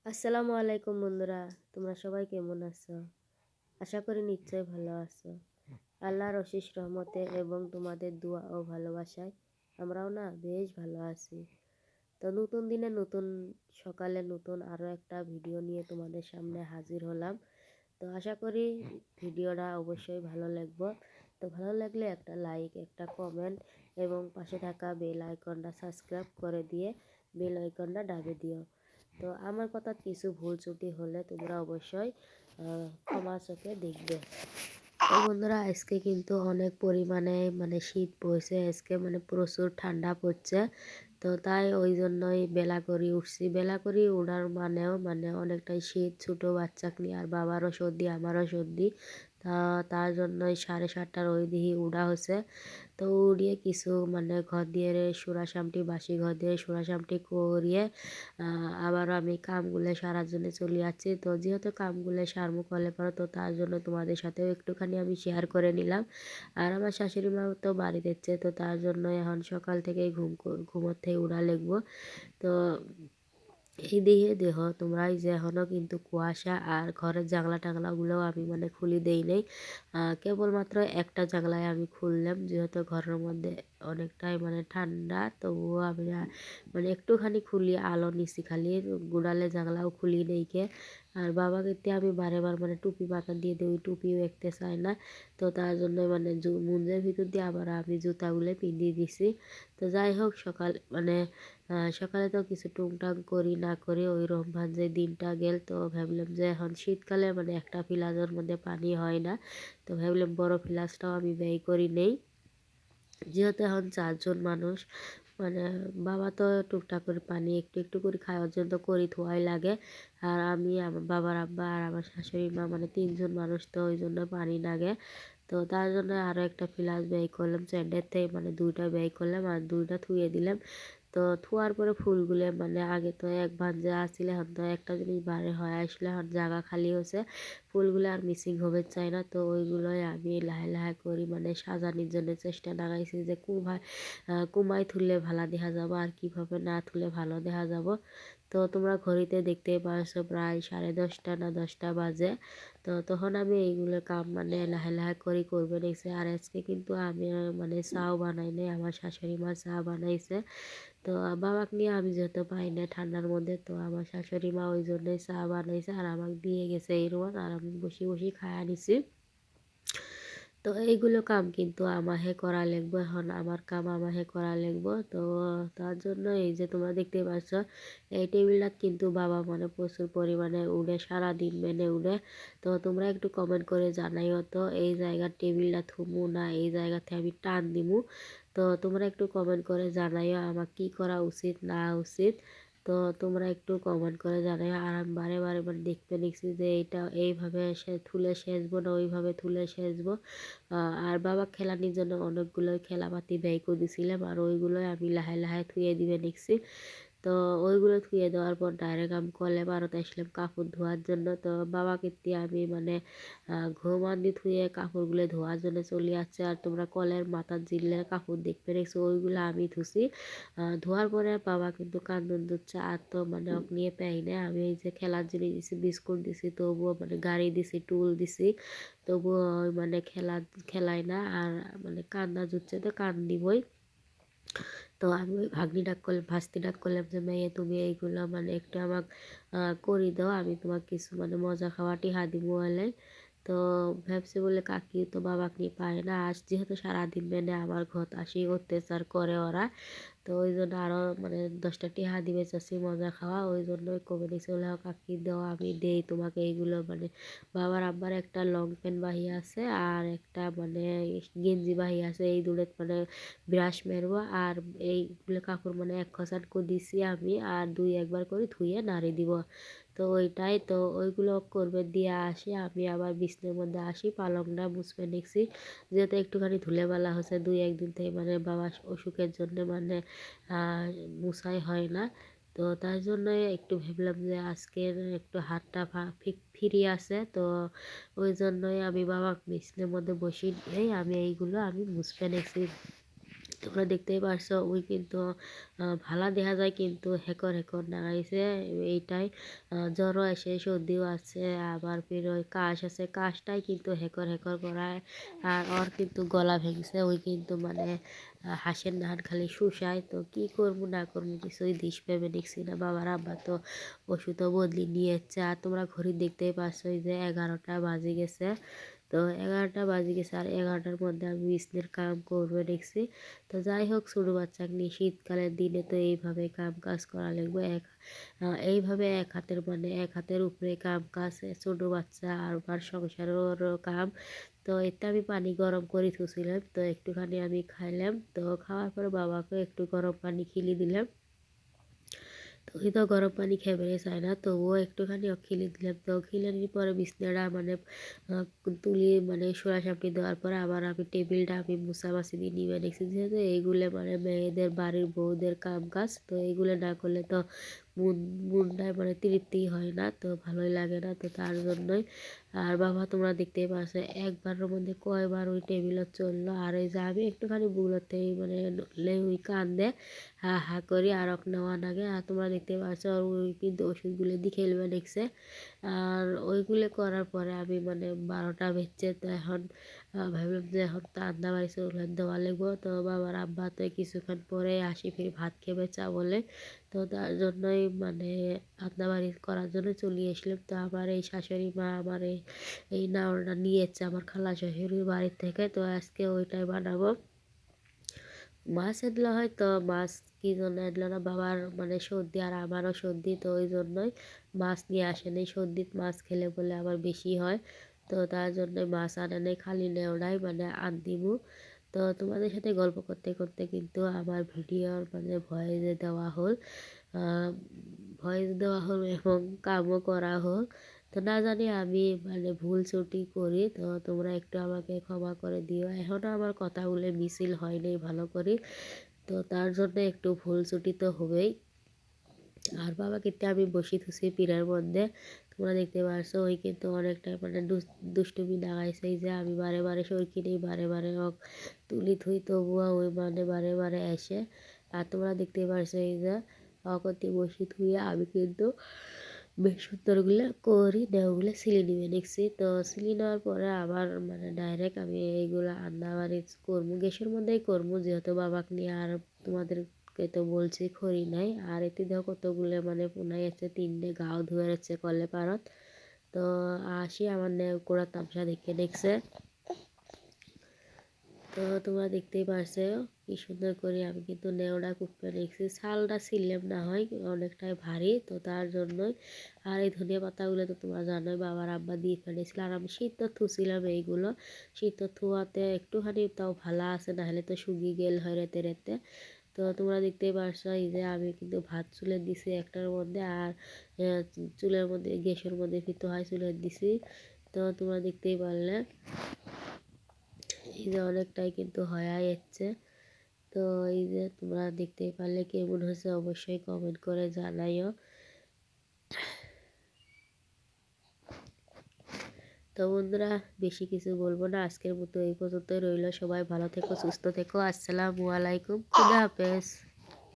আসসালামু আলাইকুম বন্ধুরা, তোমরা সবাই কেমন আছো? আশা করি নিশ্চয়ই ভালো আছো। আল্লাহর অশেষ রহমতে এবং তোমাদের দোয়া ও ভালোবাসায় আমরাও না বেশ ভালো আছি। তো নতুন দিনে নতুন সকালে নতুন আরও একটা ভিডিও নিয়ে তোমাদের সামনে হাজির হলাম। তো আশা করি ভিডিওটা অবশ্যই ভালো লাগবে। তো ভালো লাগলে একটা লাইক, একটা কমেন্ট এবং পাশে থাকা বেল আইকনটা সাবস্ক্রাইব করে দিয়ে বেল আইকনটা দাবিয়ে দিও। তো আমার কথা কিছু ভুল ত্রুটি হলে তোমরা অবশ্যই ক্ষমা চোখে দেখবে। তো বন্ধুরা, আজকে কিন্তু অনেক পরিমাণে শীত পড়ছে, আজকে প্রচুর ঠান্ডা পড়ছে। তো তাই ওই জন্যই বেলা করে উঠছি। বেলা করে ওঠার মানেও অনেকটাই শীত, ছোটো বাচ্চাকে নিয়ে আর বাবারও সর্দি আমারও সর্দি। তার জন্যই 7:30টার ওই দিকে উঠা হচ্ছে। তো উড়িয়ে কিছু ঘর দিয়ে সুরাসামটি বাসি ঘর দিয়ে সুরাসামটি করিয়ে আবারও আমি কামগুলো সারার জন্য চলে যাচ্ছি। তো যেহেতু কামগুলো সারমু করলে পরে, তো তার জন্য তোমাদের সাথেও একটুখানি আমি শেয়ার করে নিলাম। আর আমার শাশুড়ি মা তো বাড়ি দিচ্ছে, তো তার জন্য এখন সকাল থেকে ঘুমোর থেকে উড়া লাগবো। তো এই দিকে দেহ তোমরা যে এখনও কিন্তু কুয়াশা, আর ঘরের জানলা টাংলাগুলোও আমি খুলি দেই নাই। কেবলমাত্র একটা জানলায় আমি খুললাম, যেহেতু ঘরের মধ্যে অনেকটাই ঠান্ডা, তবুও আমি একটুখানি খুলি আলো নিছি, খালি গুড়ালে জানলাও খুলি নেই কে। আর বাবাকে আমি বারে বার টুপি মাথা দিয়ে দিই, ওই টুপিও দেখতে চায় না। তো তার জন্য মুঞ্জের ভিতর দিয়ে আবার আমি জুতাগুলো পিন্দিয়ে দিছি। তো যাই হোক, সকালে তো কিছু টুংটাং করি না করি ওই রকম ভাবে দিনটা গেল। তো ভাবলাম যে এখন শীতকালে একটা ফিলাজের মধ্যে পানি হয় না, তো ভাবলাম বড় ফিলাসটাও আমি ব্যয় করি নেই। যেহেতু এখন 4জন মানুষ, মানে বাবা তো টুকটাক করে পানি একটু একটু করে খাওয়ার জন্য করি ধোয়াই লাগে। আর আমি, আমার বাবার আব্বা আর আমার শাশুড়ি মা, 3জন মানুষ, তো ওই জন্য পানি লাগে। তো তার জন্য আরও একটা ফ্লাস ব্যয় করলাম, স্যান্ডের থেকে 2টা ব্যয় করলাম আর 2টা থুয়ে দিলাম। তো থোয়ার পরে ফুলগুলো আগে তো এক ভাঞ্জা আসলে, এখন তো একটা জিনিস বারে হয়ে আসলে এখন জায়গা খালি হয়েছে, ফুলগুলো আর মিসিং হবে চাই না। তো ওইগুলোই আমি লাহে লাহে করি সাজানোর জন্য চেষ্টা লাগাইছি, যে কুমায় তুললে ভালো দেখা যাব আর কিভাবে না তুলে ভালো দেখা যাব। তো তোমরা ঘড়িতে দেখতেই পারছো প্রায় 10:30 না 10টা বাজে। তো তখন আমি এইগুলো কাম লাহে লাহে করবে নিয়েছে। আর আজকে কিন্তু আমি চাও বানাই নাই, আমার শাশুড়ি মা চা বানাইছে। তো বাবাকে নিয়ে আমি যেতে পারি না ঠান্ডার মধ্যে, তো আমার শাশুড়ি মা ওই জন্যই চা বানাইছে আর আমাকে দিয়ে গেছে এই রোদ, আর আমি বসে বসে খায়া নিছি। তো এইগুলো কাম কিন্তু আমাহে করা লাগবে, এখন আমার কাম আমাহে করা লাগবে। তো তার জন্য এই যে তোমরা দেখতে পাচ্ছ, এই টেবিলটা কিন্তু বাবা প্রচুর পরিমাণে উড়ে, সারাদিন উড়ে। তো তোমরা একটু কমেন্ট করে জানাইও তো, এই জায়গার টেবিলটা থুমু না এই জায়গাতে আমি টান দিমু। তো তোমরা একটু কমেন্ট করে জানাইও আমার কি করা উচিত না উচিত। তো তোমরা একটু কমেন্ট করে জানাই। আর আমি বারে বারে দেখতে দেখছি যে এইটা এইভাবে তুলে সেচবো না ওইভাবে তুলে সেচবো। আর বাবা খেলানির জন্য অনেকগুলো খেলাপাতি ব্যয় করে দিয়েছিলাম, আর ওইগুলোই আমি লাহে লাহে থুয়ে দিবে দেখছি। তো ওইগুলো ধুয়ে দেওয়ার পর ডাইরেক্ট আমি কলে পারতে আসলাম কাপড় ধোয়ার জন্য। তো বাবাকে দিয়ে আমি ঘুমান দিয়ে ধুয়ে কাপড়গুলো ধোয়ার জন্য চলে যাচ্ছে। আর তোমরা কলের মাথার জিল্লের কাপড় দেখতে রেখেছো, ওইগুলো আমি ধুছি। ধোয়ার পরে বাবা কিন্তু কান্দন দিচ্ছে, আর তো ওকে নিয়ে পাই না। আমি এই যে খেলার জিনিস দিছি, বিস্কুট দিছি, তবুও গাড়ি দিছি, টুল দিছি, তবুও খেলায় না। আর কান্না জুটছে, তো কান দিবই। তো আমি ওই ভাস্তি ডাক করলাম যে মেয়ে তুমি এইগুলো একটু আমাকে করি দাও, আমি তোমাকে কিছু মজা খাওয়া টিহা দিব বলে। তো ভাবছি বলে কাকি তো বাবাকে নিয়ে পারে না, আজ যেহেতু সারাদিন আমার ঘর আসি অত্যাচার করে ওরা। তো ওই জন্য আরও 10টা টিহা দিবে চাচ্ছি মজা খাওয়া, ওই জন্য কমে নিয়েছে বলে কাকি দাও আমি দেই তোমাকে এইগুলো। বাবার আব্বার একটা লং প্যান্ট বাহি আছে আর একটা গেঞ্জি বাহি আছে, এই দূরে ব্রাশ মেরবো। আর এইগুলো কাপড় এক খসান করে দিছি আমি, আর 2-1 বার করে ধুয়ে নাড়ি দিব। তো ওইটাই তো ওইগুলো করবে দিয়ে আসি, আমি আবার বিছনের মধ্যে আসি, পালংটা মুছবে নিচ্ছি। যেহেতু একটুখানি ধুলেবেলা হচ্ছে 2-1 দিন থেকে বাবা অসুখের জন্য মুছাই হয় না। তো তার জন্য একটু ভাবলাম যে আজকের একটু হাতটা ফ্রি আছে, তো ওই জন্যই আমি বাবা বিছনের মধ্যে বসিয়ে আমি এইগুলো আমি মুছবে নিচ্ছি। তোমরা দেখতেই পারছো ওই কিন্তু ভালা দেখা যায় কিন্তু হেকর হেকর নাগাইছে এইটাই জ্বরও আসে সর্দিও আছে আবার ফির ওই কাশ আছে কাশটাই কিন্তু হেকর হেকর করায় আর ওর কিন্তু গলা ভেঙছে ওই কিন্তু মানে হাঁসের নাহান খালি শুষায় তো কি করবো না করবো কিছুই দিশ ভেবে দেখছি না বাবার আব্বা তো ওষুধও বদলি নিয়ে যাচ্ছে আর তোমরা ঘড়ি দেখতেই পাচ্ছ যে 11টা বাজে গেছে তো 11টা বাজে গেছে আর 11টার মধ্যে আমি বিছনের কাম করবে দেখছি তো যাই হোক ছোটো বাচ্চাকে নিয়ে শীতকালের দিনে তো এইভাবে কাম কাজ করা লাগবে এইভাবে এক হাতের মানে এক হাতের উপরে কাম কাজ ছোটো বাচ্চা আর আমার সংসারেরও কাম তো এতে আমি পানি গরম করে থুছিলাম তো একটুখানি আমি খাইলাম তো খাওয়ার পরে বাবাকে একটু গরম পানি খিলি দিলাম তো ওই তো গরম পানি খেয়ে চায় না তো ও একটুখানি খিলে দিলাম তো খিলানির পরে বিছনাটা মানে তুলি মানে সোয়া সাপড়ি দেওয়ার পরে আবার আমি টেবিলটা আমি মুছামাছি দিয়ে নিবে দেখছি যেহেতু এইগুলো মানে মেয়েদের বাড়ির বউদের কাম কাজ তো এইগুলো না করলে তো মনটায় মানে তৃপ্তি হয় না তো ভালোই লাগে না তো তার জন্যই আর বাবা তোমরা দেখতেই পাচ্ছ একবারের মধ্যে কয়বার ওই টেবিলে চললো আর ওই যে আমি একটুখানি বুগলোতেই মানে ওই কান্দে হা হা করি আর নেওয়া নাগে আর তোমরা দেখতে পাচ্ছ আর ওই কিন্তু ওষুধগুলো দিয়ে খেলবে দেখছে আর ওইগুলো করার পরে আমি মানে 12টা বেজছে তো এখন ভাবলাম যে এখন তো রান্না বাড়ি চলে দেওয়া লাগবো তো বাবার আব্বা তো কিছুক্ষণ পরে আসি ফির ভাত খেবে চা বলে তো তার জন্যই মানে রান্না বাড়ি করার জন্য চলে আসলাম তো আমার এই শাশুড়ি মা আমার এই নাওড়া নিয়ে এসছে আমার খালা শাশুড়ির বাড়ির থেকে তো আজকে ওইটাই বানাবো মাছ এনলো হয়তো মাছ কি জন্য এনলো না বাবার মানে সর্দি আর আমারও সর্দি তো ওই জন্যই মাছ নিয়ে আসেনি সর্দিত মাছ খেলে বলে আবার বেশি হয় তো তার জন্যই মাছ আনে নেই খালি নেওড়াই মানে আনদিমু তো তোমাদের সাথে গল্প করতে করতে কিন্তু আমার ভিডিওর মানে ভয়েস দেওয়া হল এবং কামও করা হল তো না জানি আমি মানে ভুল ত্রুটি করি তো তোমরা একটু আমাকে ক্ষমা করে দিও এখনও আমার কথাগুলো মিছিল হয়নি ভালো করে তো তার জন্য একটু ভুল ত্রুটি তো হবেই আর বাবা কিন্তু আমি বসি থুসি পীরের মধ্যে তোমরা দেখতে পারছো ওই কিন্তু অনেকটা মানে দুষ্টুমি লাগাইছে যে আমি বারে বারে সরকি নেই বারে বারে তুলি থুই তবুও ওই মানে বারে বারে এসে আর তোমরা দেখতে পারছো এই যে অকতি বসি থুয়ে আমি কিন্তু বেশ সুন্দরগুলো করি দেওগুলো সিলি নিবে দেখছি তো সিলি নেওয়ার পরে আবার মানে ডাইরেক্ট আমি এইগুলো রান্না বাড়ি করবো গ্যাসের মধ্যেই করবো যেহেতু বাবাকে নিয়ে আর তোমাদেরকে তো বলছি খড়ি নাই আর এতে দেখো কতগুলো মানে পুনাই আছে 3টে গাও ধুয়ে যাচ্ছে কলে পারত তো আসি আমার কোড়া তামসা দেখে দেখছে তো তোমরা দেখতেই পারছো কি সুন্দর করে আমি কিন্তু নেওড়া কুপে রেখেছি ছালটা ছিললাম না হয় অনেকটাই ভারী তো তার জন্যই আর এই ধনিয়া পাতাগুলো তো তোমরা জানোই বাবার আব্বা দিয়ে ফেলেছিল আর আমি শীত থুছিলাম এইগুলো শীত থুয়াতে একটুখানি তাও ভালো আছে না হলে তো শুকিয়ে গেল হয় রেতে রেতে তো তোমরা দেখতেই পারছো এই যে আমি কিন্তু ভাত চুলে দিছি একটার মধ্যে আর চুলের মধ্যে গ্যাসের মধ্যে ফিতো হয় চুলে দিছি তো তোমরা দেখতেই পারলে এই যে অনেকটাই কিন্তু হয়ে যাচ্ছে তো এই যে তোমরা দেখতেই পারলে কেমন হয়েছে অবশ্যই কমেন্ট করে জানাইও তো বন্ধুরা বেশি কিছু বলবো না আজকের মতো এই পর্যন্তই রইল সবাই ভালো থেকো সুস্থ থেকো আসসালামু আলাইকুম খুদা হাফেজ।